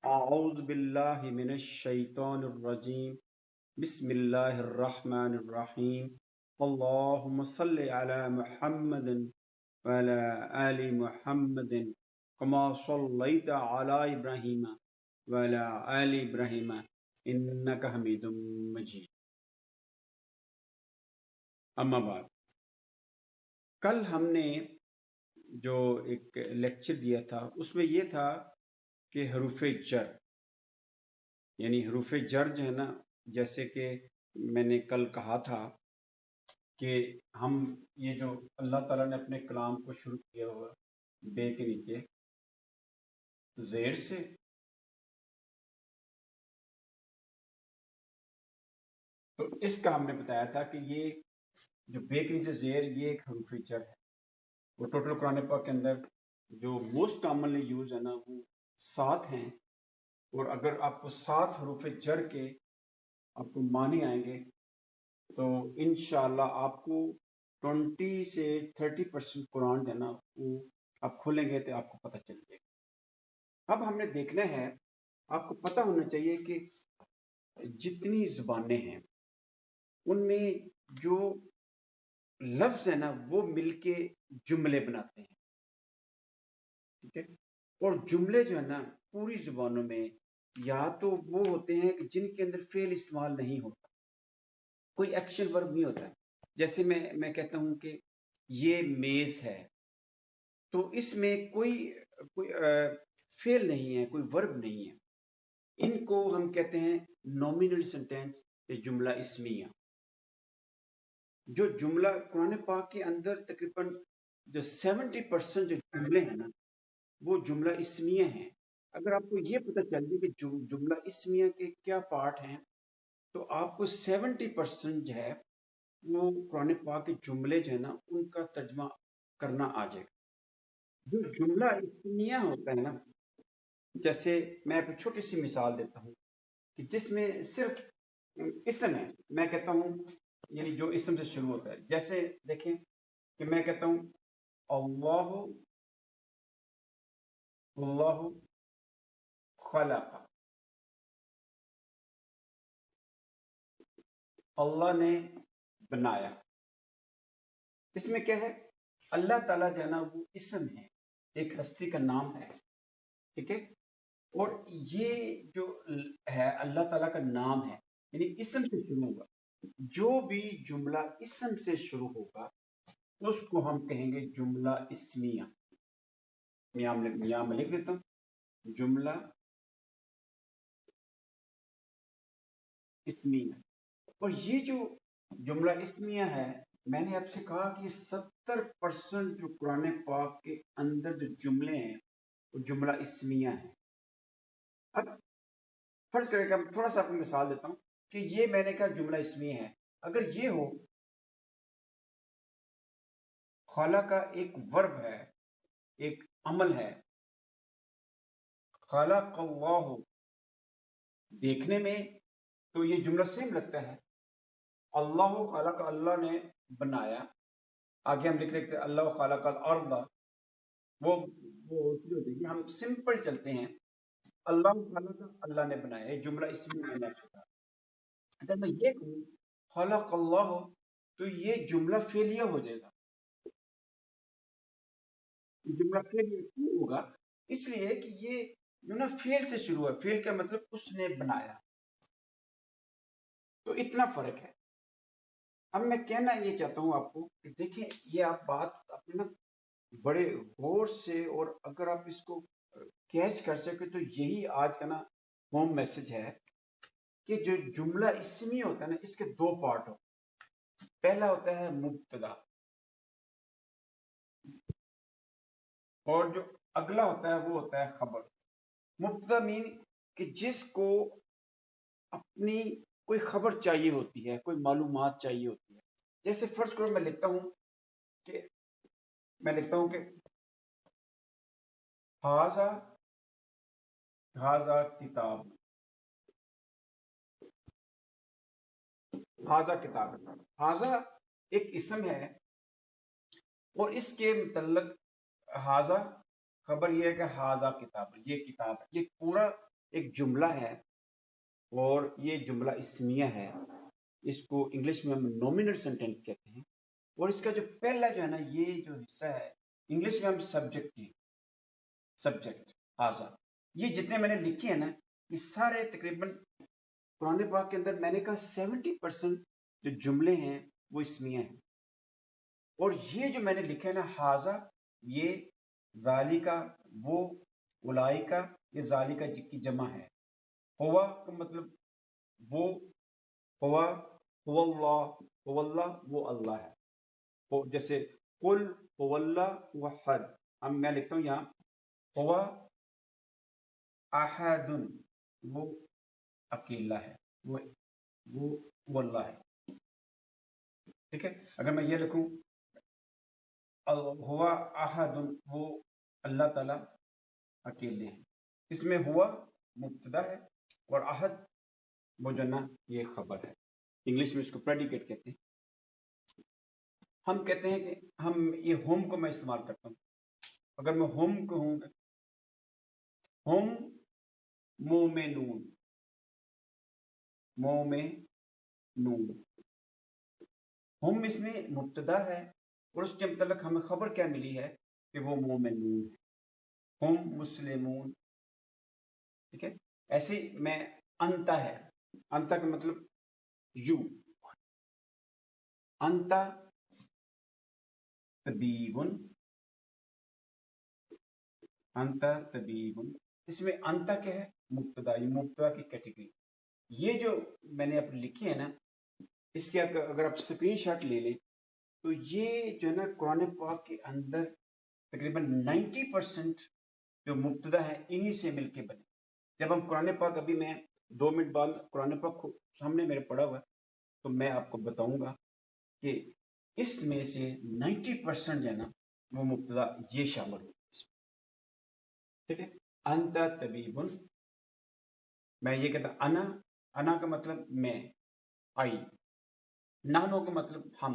أعوذ بالله من الشيطان الرجيم بسم الله الرحمن الرحيم اللهم صل على محمد وعلى آل محمد كما صليت على إبراهيم وعلى آل إبراهيم إنك حميد مجيد اما بعد کل ہم نے جو ایک لیکچر دیا تھا اس میں یہ تھا کہ حروف جر یعنی حروف جر جو ہے نا، جیسے کہ میں نے کل کہا تھا کہ ہم یہ جو اللہ تعالیٰ نے اپنے کلام کو شروع کیا ہوا بے کے نیچے زیر سے، تو اس کا ہم نے بتایا تھا کہ یہ جو بے کے نیچے زیر یہ ایک حروف جر ہے۔ وہ ٹوٹل قرآن پاک کے اندر جو موسٹ کامنلی یوز ہے نا وہ 7 ہیں، اور اگر آپ کو 7 حروف جر کے آپ کو معنی آئیں گے تو انشاءاللہ آپ کو 20 سے 30% قرآن جو ہے نا وہ آپ کھولیں گے تو آپ کو پتہ چل جائے گا۔ اب ہم نے دیکھنا ہے، آپ کو پتہ ہونا چاہیے کہ جتنی زبانیں ہیں ان میں جو لفظ ہے نا وہ مل کے جملے بناتے ہیں، ٹھیک ہے؟ اور جملے جو ہے نا پوری زبانوں میں یا تو وہ ہوتے ہیں کہ جن کے اندر فعل استعمال نہیں ہوتا، کوئی ایکشن ورب نہیں ہوتا ہے۔ جیسے میں کہتا ہوں کہ یہ میز ہے، تو اس میں کوئی فعل نہیں ہے، کوئی ورب نہیں ہے۔ ان کو ہم کہتے ہیں نومینل سینٹینس یا جملہ اسمیہ۔ جو جملہ قرآن پاک کے اندر تقریباً جو 70% جو جملے ہیں نا وہ جملہ اسمیہ ہیں۔ اگر آپ کو یہ پتہ چل جائے کہ جملہ اسمیہ کے کیا پارٹ ہیں تو آپ کو 70% جو ہے وہ قرآن پاک کے جملے جو ہے نا ان کا ترجمہ کرنا آ جائے گا۔ جو جملہ اسمیہ ہوتا ہے نا، جیسے میں ایک چھوٹی سی مثال دیتا ہوں کہ جس میں صرف اسم ہے، میں کہتا ہوں یعنی جو اسم سے شروع ہوتا ہے، جیسے دیکھیں کہ میں کہتا ہوں اللہ اللہ خلق، اللہ نے بنایا۔ اس میں کیا ہے؟ اللہ تعالیٰ جو ہے نا وہ اسم ہے، ایک ہستی کا نام ہے، ٹھیک ہے؟ اور یہ جو ہے اللہ تعالیٰ کا نام ہے، یعنی اسم سے شروع ہوگا۔ جو بھی جملہ اسم سے شروع ہوگا اس کو ہم کہیں گے جملہ اسمیہ۔ یہاں میں لکھ دیتا ہوں جملہ اسمیہ۔ اور یہ جو جملہ اسمیہ ہے، میں نے آپ سے کہا کہ 70% جو قرآن پاک کے اندر جو جملے ہیں وہ جملہ اسمیہ ہیں۔ اب فرق کرے گا، تھوڑا سا آپ کو مثال دیتا ہوں کہ یہ میں نے کہا جملہ اسمیہ ہے۔ اگر یہ ہو خلا کا ایک ورب ہے، ایک عمل ہے، خلق اللہ، دیکھنے میں تو یہ جملہ سیم لگتا ہے، اللہ خلق، اللہ نے بنایا۔ آگے ہم لکھ لیتے ہیں اللہ خلق الارض، وہ ہوتی ہے، ہم سمپل چلتے ہیں، اللہ خلق، اللہ نے بنایا، یہ جملہ اسمی میں نے کہا۔ اگر میں یہ کہوں خلق اللہ تو یہ جملہ فعلیہ ہو جائے گا۔ جملہ فعلیہ کیوں ہوگا؟ اس لیے کہ یہ جو نا فعل سے شروع ہے، فعل کا مطلب اس نے بنایا، تو اتنا فرق ہے۔ اب میں کہنا یہ چاہتا ہوں آپ کو کہ دیکھیں یہ آپ بات اپنے نا بڑے غور سے، اور اگر آپ اس کو کیچ کر سکے تو یہی آج کا نا ہوم میسج ہے کہ جو جملہ اسمی ہوتا ہے نا اس کے 2 پارٹ ہو۔ پہلا ہوتا ہے مبتدا، اور جو اگلا ہوتا ہے وہ ہوتا ہے خبر۔ مبتدا مین کہ جس کو اپنی کوئی خبر چاہیے ہوتی ہے، کوئی معلومات چاہیے ہوتی ہے۔ جیسے فرض کرو میں لکھتا ہوں کہ ہاذا کتاب، ہاذا کتاب، ہاذا ایک اسم ہے، اور اس کے متعلق ہاذا خبر یہ ہے کہ ہاذا کتاب، یہ کتاب ہے۔ یہ پورا ایک جملہ ہے اور یہ جملہ اسمیہ ہے، اس کو انگلش میں ہم نومینل سینٹینس کہتے ہیں، اور اس کا جو پہلا جو ہے نا یہ جو حصہ ہے انگلش میں ہم سبجیکٹ کی سبجیکٹ آزا، یہ جتنے میں نے لکھے ہیں نا یہ سارے تقریباً قرآن پاک کے اندر میں نے کہا 70% جو جملے ہیں وہ اسمیہ ہیں، اور یہ جو میں نے لکھا ہے نا حاضہ، یہ ذالکا وہ، اولائکا یہ ذالکا کی جمع ہے، ہوا کا مطلب وہ، ہوا هو اللہ وہ اللہ ہے، جیسے قل هو اللہ وحد، اب میں لکھتا ہوں یہاں ہوا احد وہ اکیلا ہے، وہ اللہ ہے، ٹھیک ہے۔ اگر میں یہ لکھوں ہوا احد وہ اللہ تعالی اکیلے ہیں، اس میں ہوا مبتدا ہے اور احد وہ جو نا یہ خبر ہے، انگلش میں اس کو پریڈیکیٹ کہتے ہیں۔ ہم کہتے ہیں کہ ہم یہ ہوم کو میں استعمال کرتا ہوں، اگر میں ہوم کہوں گا ہوم مومنون، مومنون، ہم اس میں مبتدا ہے اور اس کے متعلق ہمیں خبر کیا ملی ہے کہ وہ مومنون ہے، ہم مسلمون، ٹھیک ہے۔ ایسے میں انتا ہے، انتا کا مطلب یو، انتا طبیبن، انتا طبیبن، اس میں انتا کیا ہے مبتدا، یہ مبتدا کی کیٹیگری، یہ جو میں نے اپنے لکھی ہے نا اس کے اگر آپ اسکرین شاٹ لے لیں تو یہ جو ہے نا قرآن پاک کے اندر تقریباً 90% جو مبتدا ہے انہی سے مل کے بنے۔ جب ہم قرآن پاک، ابھی میں 2 منٹ بعد قرآن پاک کو سامنے میرے پڑھا ہوا ہے تو میں آپ کو بتاؤں گا کہ اس میں سے 90% جو ہے نا وہ مبتدا یہ شامل ہو، ٹھیک ہے۔ انتا طبیبن، میں یہ کہتا انا کا مطلب میں، آئی، نانو کا مطلب ہم،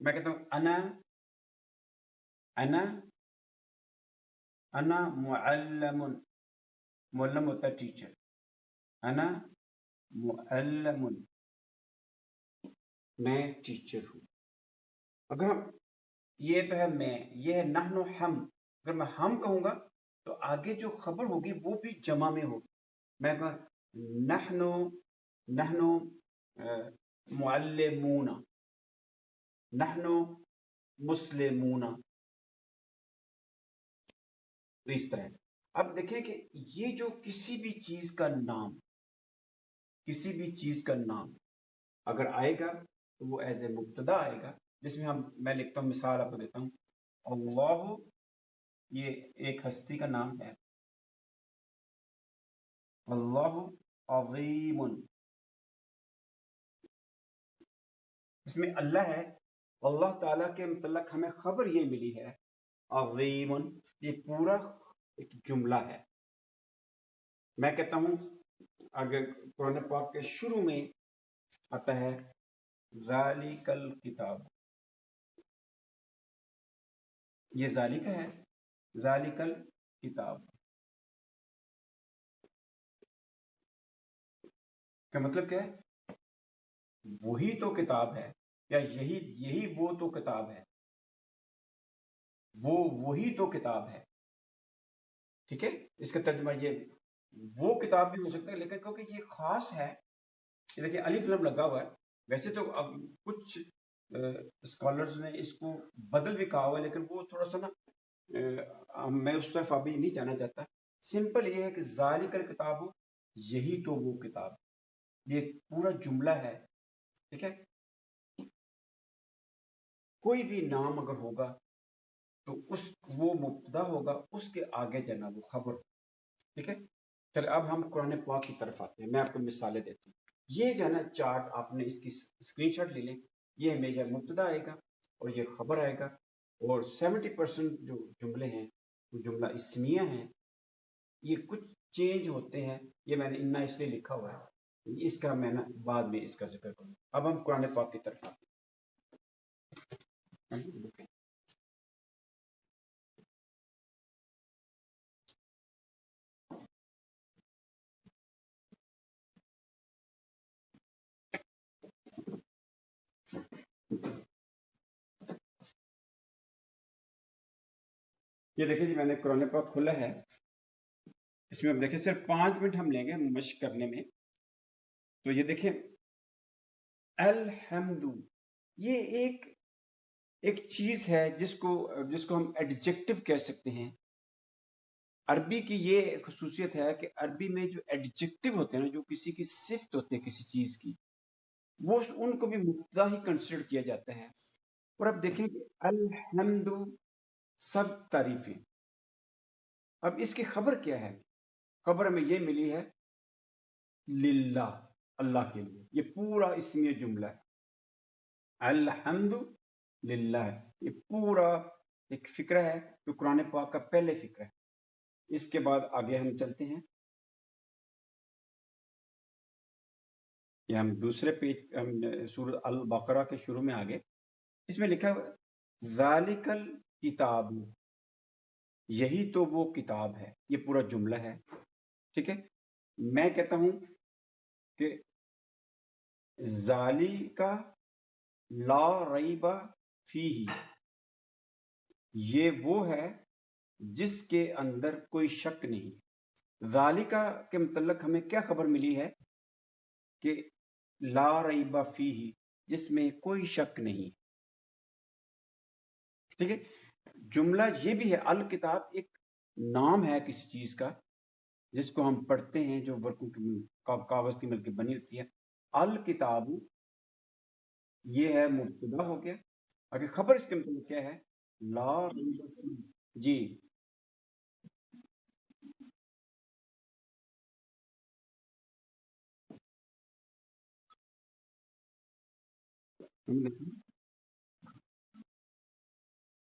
میں کہتا ہوں انا معلم، معلم ہوتا ہے ٹیچر، انا معلم میں ٹیچر ہوں۔ اگر ہم یہ تو ہے میں، یہ ہے نحن ہم، اگر میں ہم کہوں گا تو آگے جو خبر ہوگی وہ بھی جمع میں ہوگی، میں کہا نحن معلمون، نحن مسلمون، اس طرح۔ اب دیکھیں کہ یہ جو کسی بھی چیز کا نام، کسی بھی چیز کا نام اگر آئے گا تو وہ ایز اے مبتدا آئے گا، جس میں میں لکھتا ہوں، مثال آپ کو دیتا ہوں، اللہ یہ ایک ہستی کا نام ہے، اللہ عظیم، اس میں اللہ ہے، اللہ تعالیٰ کے متعلق ہمیں خبر یہ ملی ہے عظیم، یہ پورا ایک جملہ ہے۔ میں کہتا ہوں اگر قرآن پاک کے شروع میں آتا ہے ذالک الکتاب، یہ ذالک ہے، ذالک الکتاب کا مطلب کیا ہے؟ وہی تو کتاب ہے، یا یہی وہ تو کتاب ہے، وہی تو کتاب ہے، ٹھیک ہے۔ اس کا ترجمہ یہ وہ کتاب بھی ہو سکتا ہے، لیکن کیونکہ یہ خاص ہے، دیکھیں الف لام لگا ہوا ہے، ویسے تو اب کچھ اسکالرز نے اس کو بدل بھی کہا ہوا ہے، لیکن وہ تھوڑا سا نا میں اس طرف ابھی نہیں جانا چاہتا، سمپل یہ ہے کہ ذالک الکتاب، یہی تو وہ کتاب، یہ پورا جملہ ہے، ٹھیک ہے۔ کوئی بھی نام اگر ہوگا تو وہ مبتدا ہوگا، اس کے آگے جانا وہ خبر، ٹھیک ہے۔ چل اب ہم قرآن پاک کی طرف آتے ہیں، میں آپ کو مثالیں دیتا ہوں۔ یہ جو ہے نا چارٹ آپ نے اس کی اسکرین شاٹ لے لیں، یہ ہمیشہ مبتدا آئے گا اور یہ خبر آئے گا، اور 70% جو جملے ہیں وہ جملہ اسمیہ ہیں، یہ کچھ چینج ہوتے ہیں، یہ میں نے انا اس لیے لکھا ہوا ہے، اس کا میں نا بعد میں اس کا ذکر کروں۔ اب ہم قرآن پاک کی طرف آتے ہیں۔ یہ دیکھیں جی، میں نے قرآن پاک کھولا ہے، اس میں اب دیکھیں صرف 5 منٹ ہم لیں گے مشق کرنے میں. تو یہ دیکھیں الحمد، یہ ایک چیز ہے جس کو ہم ایڈجیکٹو کہہ سکتے ہیں. عربی کی یہ خصوصیت ہے کہ عربی میں جو ایڈجیکٹو ہوتے ہیں نا، جو کسی کی صفت ہوتے ہیں کسی چیز کی، وہ ان کو بھی مبتدا ہی کنسیڈر کیا جاتا ہے. اور اب دیکھیں کہ الحمد سب تعریفیں. اب اس کی خبر کیا ہے؟ خبر ہمیں یہ ملی ہے للہ، اللہ کے لیے. یہ پورا اسمیہ جملہ ہے، الحمد للہ. یہ پورا ایک فکرہ ہے جو قرآن پاک کا پہلے فکرہ ہے. اس کے بعد آگے ہم چلتے ہیں. یہ ہم دوسرے پیج، ہم سورۃ البقرہ کے شروع میں آگے، اس میں لکھا ہے ذالک الکتاب، یہی تو وہ کتاب ہے. یہ پورا جملہ ہے، ٹھیک ہے. میں کہتا ہوں کہ ذالک لا ریب فیہ، یہ وہ ہے جس کے اندر کوئی شک نہیں. ذالکہ کے متعلق ہمیں کیا خبر ملی ہے؟ کہ لا ریب فیہ، جس میں کوئی شک نہیں. ٹھیک ہے. جملہ یہ بھی ہے، الکتاب ایک نام ہے کسی چیز کا جس کو ہم پڑھتے ہیں، جو ورقوں کی کاغذ کی مل کے بنی ہوتی ہے. الکتاب یہ ہے مبتدا ہو گیا. اگر خبر اس کے متعلق کیا ہے؟ لا ریب فیہ. جی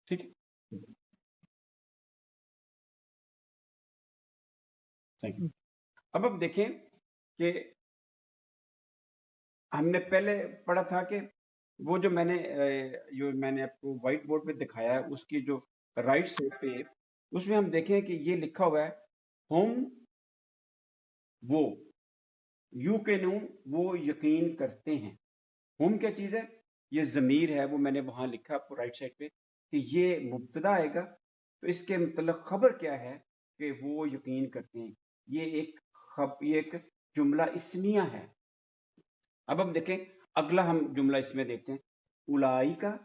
ٹھیک ہے. Thank you. اب دیکھیں کہ ہم نے پہلے پڑھا تھا کہ وہ جو میں نے آپ کو وائٹ بورڈ پہ دکھایا ہے، اس کی جو رائٹ سائڈ پہ، اس میں ہم دیکھیں کہ یہ لکھا ہوا ہے ہم وہ، یو کے نون وہ یقین کرتے ہیں. ہم کیا چیز ہے؟ یہ ضمیر ہے، وہ میں نے وہاں لکھا آپ کو رائٹ سائڈ پہ کہ یہ مبتدا آئے گا. تو اس کے متعلق خبر کیا ہے؟ کہ وہ یقین کرتے ہیں. یہ ایک جملہ اسمیہ ہے. اب ہم دیکھیں اگلا ہم جملہ اس میں دیکھتے ہیں. اولائکا،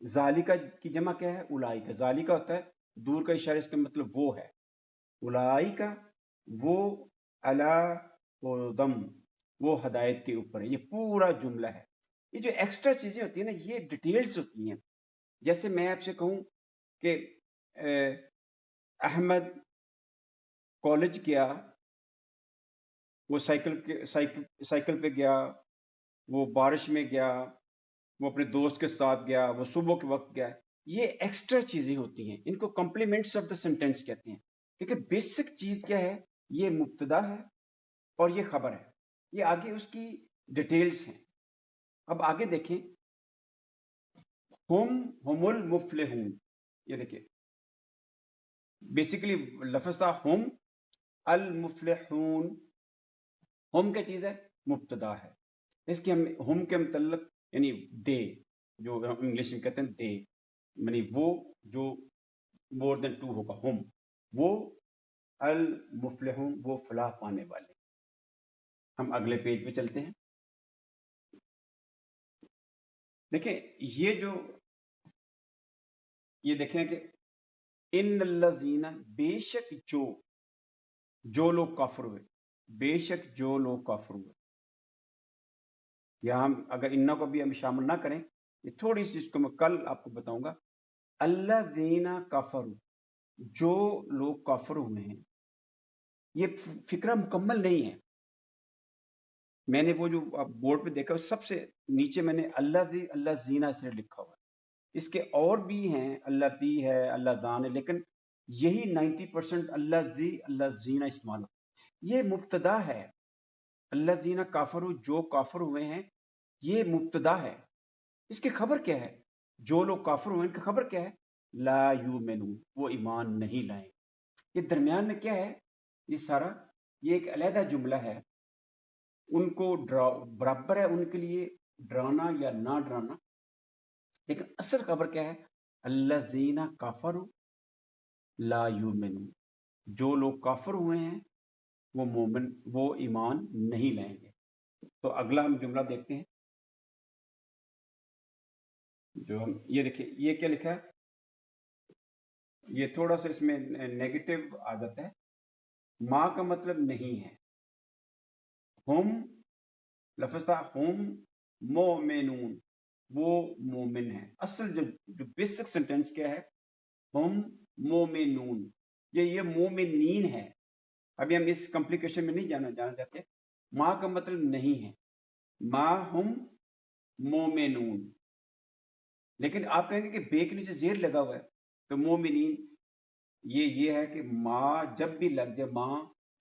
ذالکا کی جمع کیا ہے؟ اولائکا. ذالکا ہوتا ہے دور کا اشارہ، اس کا مطلب وہ ہے. اولائکا وہ، علی ہدم وہ ہدایت کے اوپر ہے. یہ پورا جملہ ہے. یہ جو ایکسٹرا چیزیں ہوتی ہیں نا، یہ ڈیٹیلز ہوتی ہیں. جیسے میں آپ سے کہوں کہ احمد کالج گیا، وہ سائیکل پہ گیا، وہ بارش میں گیا، وہ اپنے دوست کے ساتھ گیا، وہ صبح کے وقت گیا. یہ ایکسٹرا چیزیں ہوتی ہیں، ان کو کمپلیمنٹس آف دا سینٹینس کہتے ہیں. کیونکہ بیسک چیز کیا ہے؟ یہ مبتدا ہے اور یہ خبر ہے. یہ آگے اس کی ڈیٹیلز ہیں. اب آگے دیکھیں ہم المفلحون. یہ دیکھیں بیسیکلی لفظ تھا ہم المفلحون. ہم کیا چیز ہے؟ مبتدا ہے. اس کی ہم کے متعلق یعنی دے، جو انگلش میں کہتے ہیں دے، یعنی وہ جو مور دین ٹو ہوگا. ہم وہ، المفلحون وہ فلاح پانے والے. ہم اگلے پیج پہ چلتے ہیں. دیکھیں یہ دیکھیں کہ ان الذین، بے شک جو لوگ کافر ہوئے، بے شک جو لوگ کافر ہوئے. یا ہم اگر انہ کو بھی ہم شامل نہ کریں، یہ تھوڑی سی اس کو میں کل آپ کو بتاؤں گا. الذین کفروا، جو لوگ کافر ہوئے ہیں. یہ فکرہ مکمل نہیں ہے. میں نے وہ جو بورڈ پہ دیکھا سب سے نیچے میں نے اللہ زینہ سے لکھا ہوا ہے. اس کے اور بھی ہیں، اللہ بھی ہے، اللہ زان ہے، لیکن یہی 90% اللہ زینہ استعمال ہوتا ہے. یہ مبتدا ہے. اللہ زینہ کافر، جو کافر ہوئے ہیں، یہ مبتدا ہے. اس کی خبر کیا ہے؟ جو لوگ کافر ہوئے ان کی خبر کیا ہے؟ لا یؤمنون، وہ ایمان نہیں لائیں. یہ درمیان میں کیا ہے؟ یہ سارا یہ ایک علیحدہ جملہ ہے. ان کو برابر ہے ان کے لیے ڈرانا یا نہ ڈرانا، لیکن اصل خبر کیا ہے؟ الذین کفروا لا یؤمنون، جو لوگ کافر ہوئے ہیں وہ مومن، وہ ایمان نہیں لائیں گے۔ تو اگلا ہم جملہ دیکھتے ہیں، جو ہم یہ دیکھیں یہ کیا لکھا ہے، یہ تھوڑا سا اس میں نیگیٹو عادت ہے، ماں کا مطلب نہیں ہے، ہم لفظ تھا ہم مومنون، وہ مومن ہیں۔ اصل جو بیسک سینٹینس کیا ہے؟ ہم مومنون، یہ مومنین ہے۔ ابھی ہم اس کمپلیکیشن میں نہیں جانا چاہتے، ماں کا مطلب نہیں ہے، ماں ہم مومنون، لیکن آپ کہیں گے کہ بے کے نیچے زیر لگا ہوا ہے تو مومنین، یہ ہے کہ ماں جب بھی لگ جائے ماں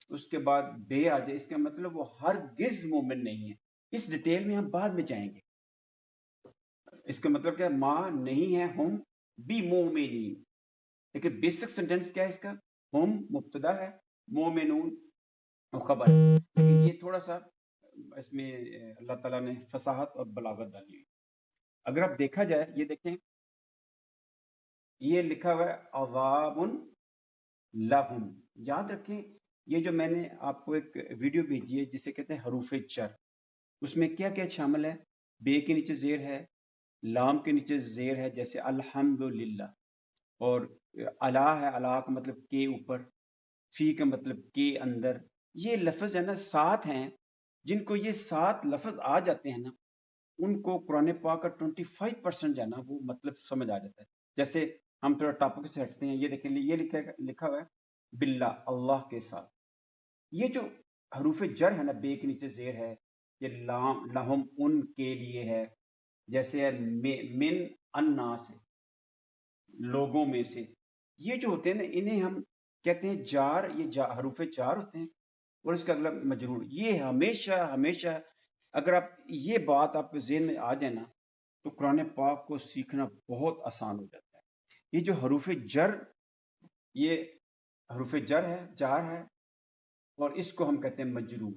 اس کے بعد بے آ جائے، اس کا مطلب وہ ہرگز مومن نہیں ہے۔ اس ڈیٹیل میں ہم بعد میں جائیں گے، اس کا مطلب کیا ہے؟ ماں نہیں ہے ہم بھی مومنین، لیکن بیسک سینٹینس کیا ہے اس کا؟ ہم مبتدا ہے، مومنون خبر ہے، لیکن یہ تھوڑا سا اس میں اللہ تعالیٰ نے فصاحت اور بلاغت ڈالی ہوئی۔ اگر آپ دیکھا جائے، یہ دیکھیں یہ لکھا ہوا ہے عذاب لہم، یاد رکھیں یہ جو میں نے آپ کو ایک ویڈیو بھیجی ہے جسے کہتے ہیں حروف جر، اس میں کیا کیا شامل ہے؟ بے کے نیچے زیر ہے، لام کے نیچے زیر ہے جیسے الحمدللہ، اور الا ہے، الا کا مطلب کے اوپر، فی کا مطلب کے اندر۔ یہ لفظ ہے نا 7 ہیں، جن کو یہ 7 لفظ آ جاتے ہیں نا، ان کو قرآن پاک کا 25% جو ہے نا وہ مطلب سمجھ آ جاتا ہے۔ جیسے ہم تھوڑا ٹاپک سے ہٹتے ہیں، یہ دیکھیں یہ لکھا ہوا ہے باللہ، اللہ کے ساتھ۔ یہ جو حروف جر ہے نا، بے کے نیچے زیر ہے، یہ لام لہم ان کے لیے ہے، جیسے ہے من الناس سے، لوگوں میں سے، یہ جو ہوتے ہیں نا انہیں ہم کہتے ہیں جار، یہ حروف جار ہوتے ہیں، اور اس کا اگلا مجرور۔ یہ ہمیشہ ہمیشہ اگر آپ یہ بات آپ کے ذہن میں آ جائے نا تو قرآن پاک کو سیکھنا بہت آسان ہو جاتا ہے۔ یہ جو حروف جر، یہ حروف جر ہے، جار ہے، اور اس کو ہم کہتے ہیں مجرور۔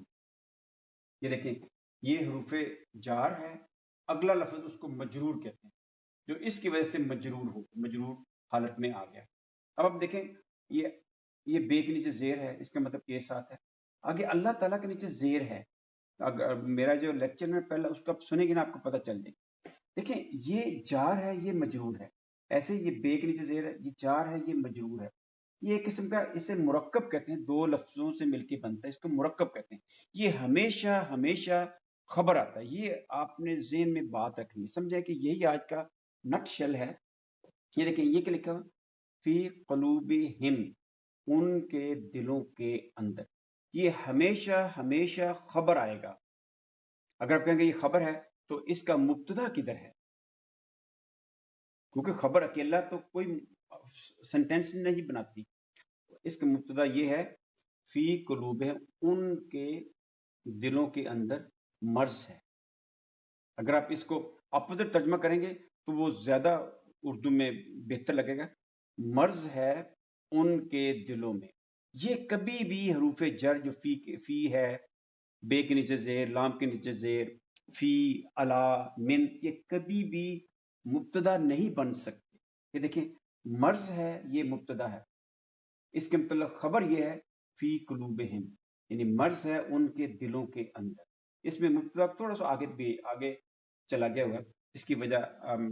یہ دیکھیں یہ حروف جار ہے، اگلا لفظ اس کو مجرور کہتے ہیں، جو اس کی وجہ سے مجرور ہو، مجرور حالت میں آ گیا۔ اب آپ دیکھیں یہ بے کے نیچے زیر ہے، اس کا مطلب کے ساتھ ہے۔ آگے اللہ تعالیٰ کے نیچے زیر ہے، اگر میرا جو لیکچر میں پہلا اس کو آپ سنیں گے نا آپ کو پتہ چل جائے۔ دیکھیں یہ جار ہے، یہ مجرور ہے، ایسے یہ بے کے نیچے زیر ہے، یہ جار ہے، یہ مجرور ہے۔ یہ ایک قسم کا، اسے مرکب کہتے ہیں، 2 لفظوں سے مل کے بنتا ہے، اس کو مرکب کہتے ہیں۔ یہ ہمیشہ ہمیشہ خبر آتا ہے، یہ آپ نے ذہن میں بات رکھنی ہے، سمجھے کہ یہی آج کا نٹ شل ہے۔ یہ دیکھیں یہ کیا لکھا ہوا؟ فی قلوبہم، ان کے دلوں کے اندر، یہ ہمیشہ ہمیشہ خبر آئے گا۔ اگر آپ کہیں گے یہ خبر ہے تو اس کا مبتدا کدھر ہے؟ کیونکہ خبر اکیلا تو کوئی سینٹینس نہیں بناتی، اس کا مبتدا یہ ہے فی قلوبہم، ان کے دلوں کے اندر مرض ہے۔ اگر آپ اس کو اپوزٹ ترجمہ کریں گے تو وہ زیادہ اردو میں بہتر لگے گا، مرض ہے ان کے دلوں میں۔ یہ کبھی بھی حروف جر جو فی ہے، بے کے نیچے زیر، لام کے نیچے زیر، فی، الا، من، یہ کبھی بھی مبتدا نہیں بن سکتے۔ یہ دیکھیں مرض ہے، یہ مبتدا ہے، اس کے مطلب خبر یہ ہے فی قلوبہم، یعنی مرض ہے ان کے دلوں کے اندر۔ اس میں مبتدا تھوڑا سا آگے چلا گیا ہوا ہے، اس کی وجہ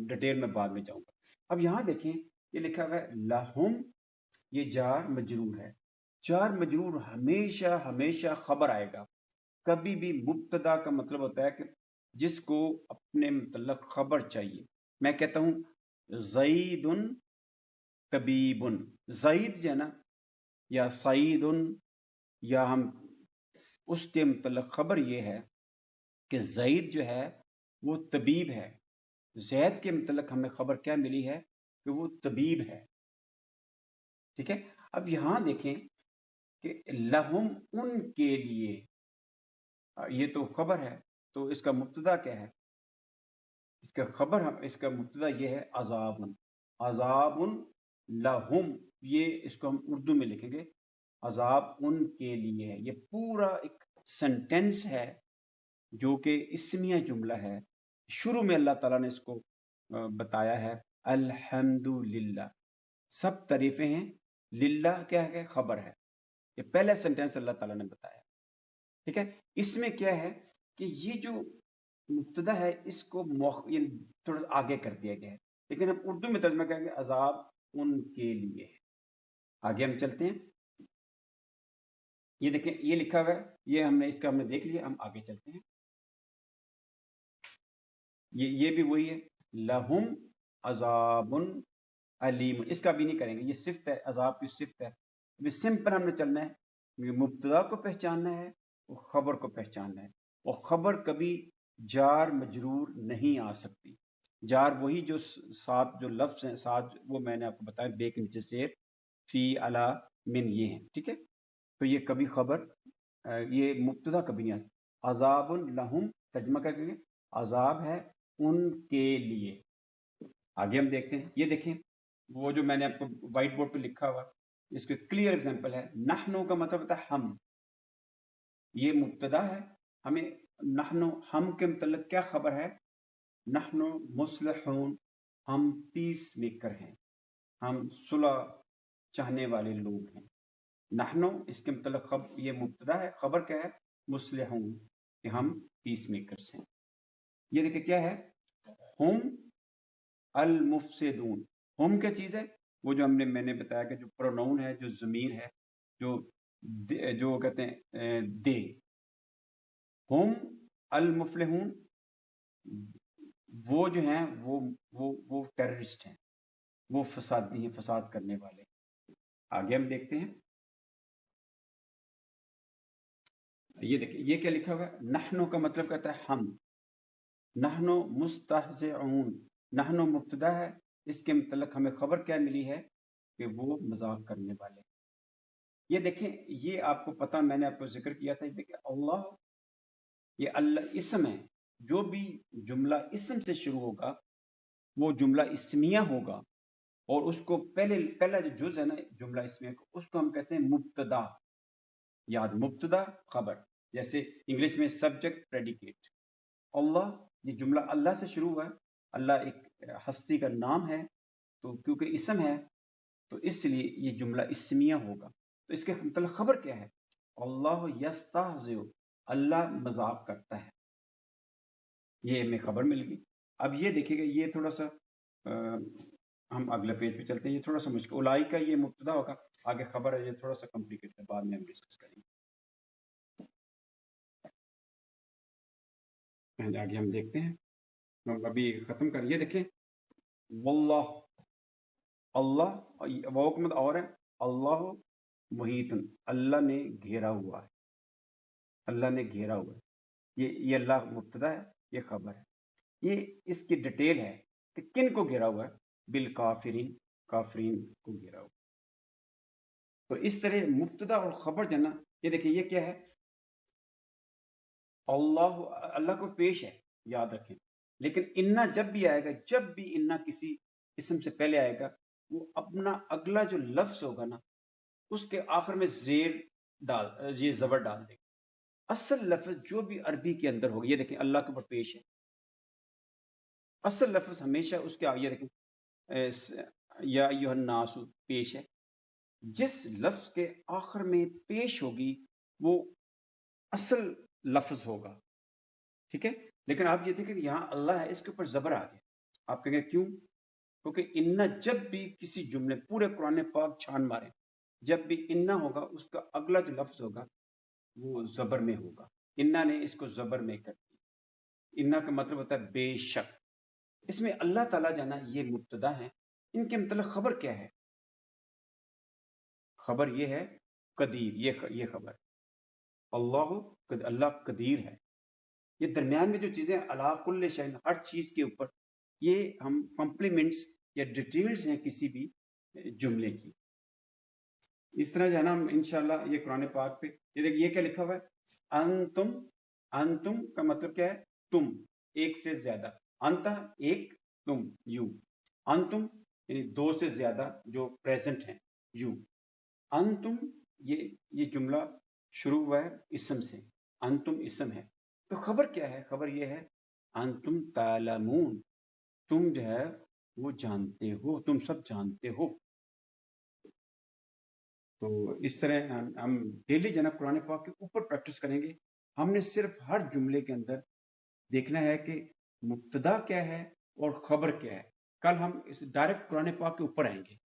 ڈیٹیل میں بعد میں جاؤں گا۔ اب یہاں دیکھیں یہ لکھا ہوا ہے لہم، یہ جار مجرور ہے، جار مجرور ہمیشہ ہمیشہ خبر آئے گا۔ کبھی بھی مبتدا کا مطلب ہوتا ہے کہ جس کو اپنے متعلق خبر چاہیے۔ میں کہتا ہوں زید طبیب، زید جو ہے نا، یا سعید، یا ہم اس کے متعلق خبر یہ ہے کہ زید جو ہے وہ طبیب ہے۔ زید کے متعلق ہمیں خبر کیا ملی ہے؟ کہ وہ طبیب ہے۔ ٹھیک ہے، اب یہاں دیکھیں کہ لہم، ان کے لیے، یہ تو خبر ہے، تو اس کا مبتدا کیا ہے؟ اس کا خبر، اس کا مبتدا یہ ہے عذاب، عذاب لہم، یہ اس کو ہم اردو میں لکھیں گے عذاب ان کے لیے ہے۔ یہ پورا ایک سینٹینس ہے جو کہ اسمیہ جملہ ہے، شروع میں اللہ تعالیٰ نے اس کو بتایا ہے الحمدللہ، سب تعریفیں ہیں، للہ کیا ہے؟ خبر ہے، یہ پہلا سینٹینس اللہ تعالیٰ نے بتایا، ٹھیک ہے۔ اس میں کیا ہے کہ یہ جو مبتدا ہے اس کو تھوڑا آگے کر دیا گیا ہے، لیکن ہم اردو میں ترجمہ کریں گے عذاب ان کے لیے ہے۔ آگے ہم چلتے ہیں، یہ دیکھیں یہ لکھا ہوا ہے، یہ ہم نے دیکھ لیا، ہم آگے چلتے ہیں۔ یہ بھی وہی ہے، لہم عذاب علیم، اس کا بھی نہیں کریں گے، یہ صفت ہے، عذاب کی صفت ہے۔ ابھی سمپل ہم نے چلنا ہے، مبتدا کو پہچاننا ہے، وہ خبر کو پہچاننا ہے، اور خبر کبھی جار مجرور نہیں آ سکتی۔ جار وہی جو ساتھ جو لفظ ہیں، ساتھ وہ میں نے آپ کو بتایا، بے کے نیچے سے فی علی من، یہ ہیں، ٹھیک ہے۔ تو یہ کبھی خبر، یہ مبتدا کبھی نہیں آتا۔ عذاب لہم ترجمہ کر کے عذاب ہے ان کے لیے۔ آگے ہم دیکھتے ہیں، یہ دیکھیں وہ جو میں نے آپ کو وائٹ بورڈ پہ لکھا ہوا، اس کو کلیئر اگزامپل ہے۔ نحنو کا مطلب ہوتا ہے ہم، یہ مبتدا ہے، ہمیں نحنو ہم کے متعلق کیا خبر ہے؟ نحنو مصلحون، ہم پیس میکر ہیں، ہم صلح چاہنے والے لوگ ہیں۔ نحنو اس کے متعلق یہ مبتدا ہے، خبر کیا ہے؟ مصلحون، کہ ہم پیس میکرز ہیں۔ یہ دیکھیں کیا ہے؟ ہم المفسدون، ہم کیا چیز ہے؟ وہ جو میں نے بتایا کہ جو پروناؤن ہے، جو ضمیر ہے، جو کہتے ہیں دے، ہم المفلحون، وہ جو ہیں وہ ٹیررسٹ ہیں، وہ فسادی ہیں، فساد کرنے والے۔ آگے ہم دیکھتے ہیں، یہ دیکھیں یہ کیا لکھا ہوا ہے؟ نحنو کا مطلب کہتا ہے ہم، نحنو مستہزئون، نحنو مبتدا ہے، اس کے متعلق ہمیں خبر کیا ملی ہے؟ کہ وہ مذاق کرنے والے۔ یہ دیکھیں یہ آپ کو پتہ، میں نے آپ کو ذکر کیا تھا، دیکھیں اللہ، یہ اللہ اسم ہے، جو بھی جملہ اسم سے شروع ہوگا وہ جملہ اسمیہ ہوگا، اور اس کو پہلا جو جز ہے نا جملہ اسمیہ کو، اس کو ہم کہتے ہیں مبتدا۔ یاد، مبتدا خبر، جیسے انگلش میں سبجیکٹ پریڈیکیٹ۔ اللہ، یہ جملہ اللہ سے شروع ہوا ہے، اللہ ایک ہستی کا نام ہے، تو کیونکہ اسم ہے تو اس لیے یہ جملہ اسمیہ ہوگا۔ تو اس کے مطلب خبر کیا ہے؟ اللہ یستہزئ، اللہ مذاق کرتا ہے، یہ ہمیں خبر مل گئی۔ اب یہ دیکھیے گا، یہ تھوڑا سا ہم اگلے پیج پہ چلتے ہیں، یہ تھوڑا سا مشکل، اولائی کا یہ مبتدا ہوگا، آگے خبر ہے، یہ تھوڑا سا کمپلیکیٹ ہے، بعد میں ہم ڈسکس کریں گے۔ آگے ہم دیکھتے ہیں، ہم ابھی ختم کر، یہ دیکھیں واللہ، اللہ وہ حکمت اور ہے، اللہ محیط، اللہ نے گھیرا ہوا ہے، اللہ نے گھیرا ہوا ہے، یہ اللہ مبتدا ہے، یہ خبر ہے۔ یہ اس کی ڈیٹیل ہے کہ کن کو گھیرا ہوا ہے؟ بالکافرین، کافرین کو گھیرا ہوا۔ تو اس طرح مبتدا اور خبر جو ہے نا، یہ دیکھیں یہ کیا ہے؟ اللہ کو پیش ہے، یاد رکھیں، لیکن انا جب بھی آئے گا، جب بھی انا کسی اسم سے پہلے آئے گا، وہ اپنا اگلا جو لفظ ہوگا نا اس کے آخر میں یہ زبر ڈال دے گا۔ اصل لفظ جو بھی عربی کے اندر ہوگا، یہ دیکھیں اللہ کے اوپر پیش ہے، اصل لفظ ہمیشہ اس کے آگے دیکھیں یا ایھا الناس پیش ہے، جس لفظ کے آخر میں پیش ہوگی وہ اصل لفظ ہوگا، ٹھیک ہے۔ لیکن آپ یہ دیکھیں کہ یہاں اللہ ہے، اس کے اوپر زبر آ گیا، آپ کہیں گے کیوں؟ کیونکہ انا جب بھی کسی جملے، پورے قرآن پاک چھان مارے، جب بھی انا ہوگا اس کا اگلا جو لفظ ہوگا وہ زبر میں ہوگا۔ انا نے اس کو زبر میں کر دیا، انا کا مطلب ہوتا ہے بے شک۔ اس میں اللہ تعالیٰ جانا یہ مبتدا ہے، ان کے متعلق خبر کیا ہے؟ خبر یہ ہے قدیر، یہ خبر اللہ قدیر ہے۔ یہ درمیان میں جو چیزیں علی کل شیء، ہر چیز کے اوپر، یہ ہم کمپلیمنٹس یا ڈیٹیلز ہیں کسی بھی جملے کی۔ اس طرح جو ہے نا ہم انشاءاللہ یہ قرآن پاک پہ یہ کیا لکھا ہوا ہے؟ انتم کا مطلب کیا ہے؟ تم، ایک سے زیادہ، انتا ایک، تم یو، انتم یعنی دو سے زیادہ جو پریزنٹ ہیں، یو، انتم، یہ جملہ شروع ہوا ہے اسم سے، انتم اسم ہے، تو خبر کیا ہے؟ خبر یہ ہے انتم تعلمون، تم جو ہے وہ جانتے ہو، تم سب جانتے ہو۔ تو اس طرح ہم ڈیلی جناب قرآن پاک کے اوپر پریکٹس کریں گے۔ ہم نے صرف ہر جملے کے اندر دیکھنا ہے کہ مبتدا کیا ہے اور خبر کیا ہے۔ کل ہم اس ڈائریکٹ قرآن پاک کے اوپر آئیں گے۔